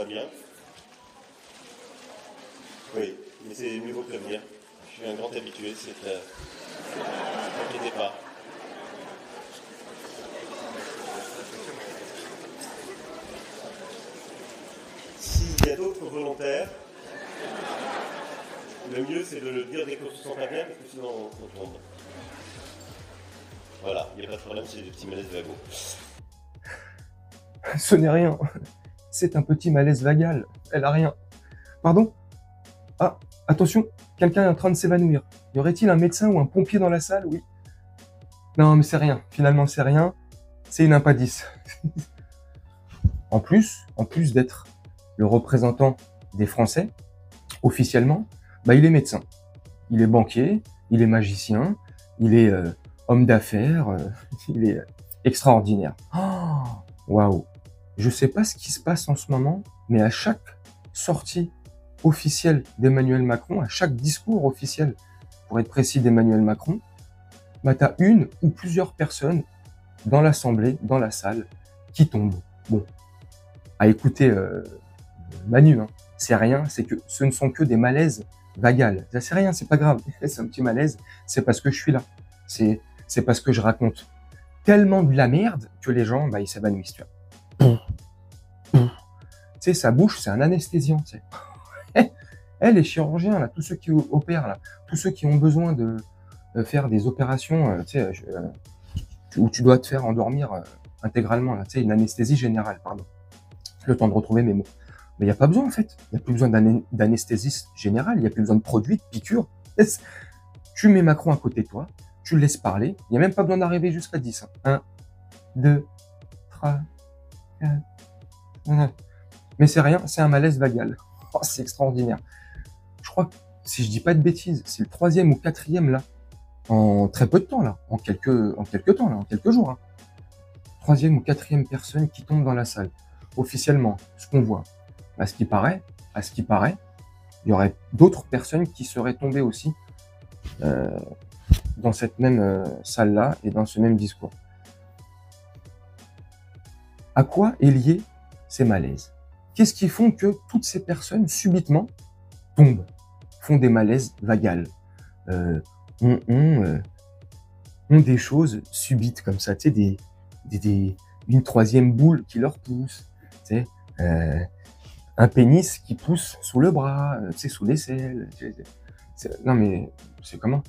pas bien. Oui, mais c'est mieux vaut prévenir. Je suis un grand habitué, t'inquiétez pas. S'il y a d'autres volontaires, le mieux c'est de le dire dès qu'on se sent pas bien, parce que sinon on tombe. Voilà, il n'y a pas de problème, c'est des petits malaises vagos. Ce n'est rien. C'est un petit malaise vagal. Elle a rien. Pardon? Ah, attention, quelqu'un est en train de s'évanouir. Y aurait-il un médecin ou un pompier dans la salle? Oui. Non, mais c'est rien. Finalement, c'est rien. C'est une impadis. En plus d'être le représentant des Français, officiellement, bah, il est médecin. Il est banquier, il est magicien, il est homme d'affaires, il est extraordinaire. Waouh! Je sais pas ce qui se passe en ce moment, mais à chaque sortie officielle d'Emmanuel Macron, à chaque discours officiel, pour être précis, d'Emmanuel Macron, bah, t'as une ou plusieurs personnes dans l'Assemblée, dans la salle, qui tombent. Bon, à écouter Manu, hein, c'est rien, c'est que ce ne sont que des malaises vagales. Ça, c'est rien, c'est pas grave. C'est un petit malaise, c'est parce que je suis là. C'est parce que je raconte tellement de la merde que les gens, bah, ils s'évanouissent, tu vois. Tu sais, sa bouche, c'est un anesthésiant, tu sais. Les chirurgiens, là, tous ceux qui opèrent, là, tous ceux qui ont besoin de faire des opérations, tu sais, où tu dois te faire endormir intégralement, là, tu sais, une anesthésie générale, pardon. Le temps de retrouver mes mots. Mais il n'y a pas besoin, en fait. Il n'y a plus besoin d'anesthésiste général, il n'y a plus besoin de produits, de piqûres. Tu mets Macron à côté de toi, tu le laisses parler, il n'y a même pas besoin d'arriver jusqu'à 10. 1, 2, 3, 4... Mais c'est rien, c'est un malaise vagal. Oh, c'est extraordinaire. Je crois que, si je dis pas de bêtises, c'est le 3e ou 4e, là, en très peu de temps, là, en quelques temps, là, en quelques jours. Hein. 3e ou 4e personne qui tombe dans la salle. Officiellement, ce qu'on voit. À ce qui paraît, il y aurait d'autres personnes qui seraient tombées aussi dans cette même salle-là et dans ce même discours. À quoi est lié ces malaises? Qu'est-ce qui font que toutes ces personnes, subitement, tombent, font des malaises vagales, ont des choses subites comme ça, tu sais, une 3e boule qui leur pousse, tu sais, un pénis qui pousse sous le bras, tu sais, sous l'aisselle. Non mais, c'est comment?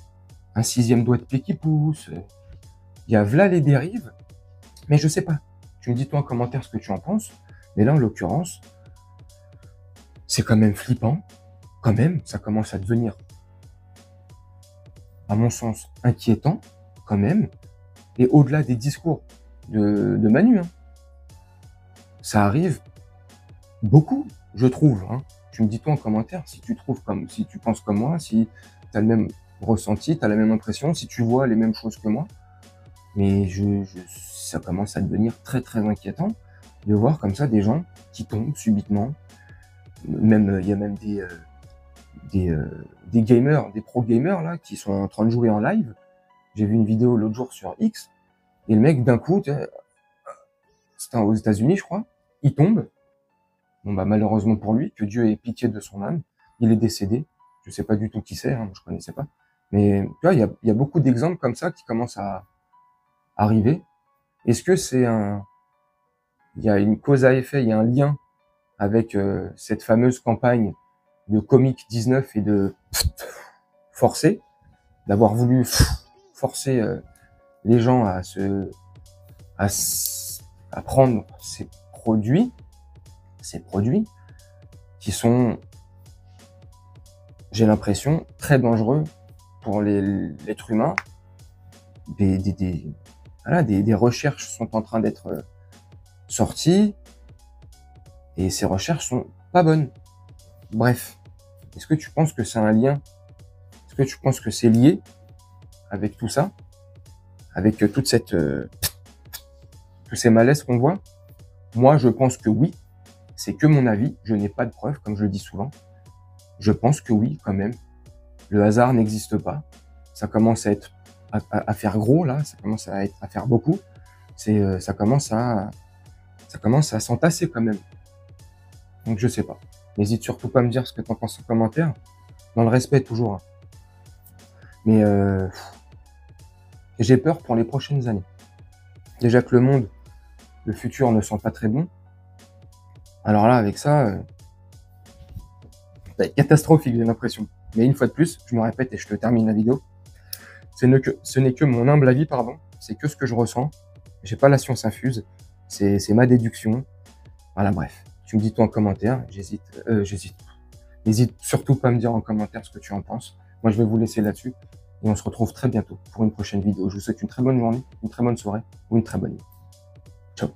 Un 6e doigt de pied qui pousse. Il y a là les dérives, mais je sais pas. Tu me dis toi en commentaire ce que tu en penses, mais là en l'occurrence, c'est quand même flippant. Quand même, ça commence à devenir, à mon sens, inquiétant, quand même. Et au-delà des discours de Manu, hein, ça arrive beaucoup, je trouve. Hein. Tu me dis toi en commentaire si tu penses comme moi, si tu as le même ressenti, tu as la même impression, si tu vois les mêmes choses que moi. Mais ça commence à devenir très très inquiétant de voir comme ça des gens qui tombent subitement. Même il y a même des gamers, des pro gamers là, qui sont en train de jouer en live. J'ai vu une vidéo l'autre jour sur X, et le mec d'un coup, c'était aux États-Unis je crois, il tombe. Bon bah malheureusement pour lui, que Dieu ait pitié de son âme, il est décédé. Je sais pas du tout qui c'est, hein, je connaissais pas. Mais tu vois, il y a beaucoup d'exemples comme ça qui commencent à arriver. Est-ce que il y a une cause à effet, il y a un lien avec cette fameuse campagne de Comic 19 et de forcer, d'avoir voulu forcer les gens à prendre ces produits qui sont, j'ai l'impression, très dangereux pour l'être humain. Des recherches sont en train d'être sorties et ces recherches sont pas bonnes. Bref, est-ce que tu penses que c'est un lien? Est-ce que tu penses que c'est lié avec tout ça? Avec tous ces malaises qu'on voit? Moi, je pense que oui. C'est que mon avis. Je n'ai pas de preuves, comme je le dis souvent. Je pense que oui, quand même. Le hasard n'existe pas. Ça commence à faire gros, là. Ça commence à faire beaucoup. Ça commence à s'entasser, quand même. Donc je sais pas. N'hésite surtout pas à me dire ce que t'en penses en commentaire. Dans le respect toujours. Hein. Mais j'ai peur pour les prochaines années. Déjà que le monde, le futur ne sent pas très bon. Alors là, avec ça, c'est catastrophique, j'ai l'impression. Mais une fois de plus, je me répète et je te termine la vidéo. Ce n'est que mon humble avis, pardon. C'est que ce que je ressens. J'ai pas la science infuse. C'est ma déduction. Voilà, bref. Tu me dis toi en commentaire. N'hésite surtout pas à me dire en commentaire ce que tu en penses. Moi, je vais vous laisser là-dessus. Et on se retrouve très bientôt pour une prochaine vidéo. Je vous souhaite une très bonne journée, une très bonne soirée ou une très bonne nuit. Ciao.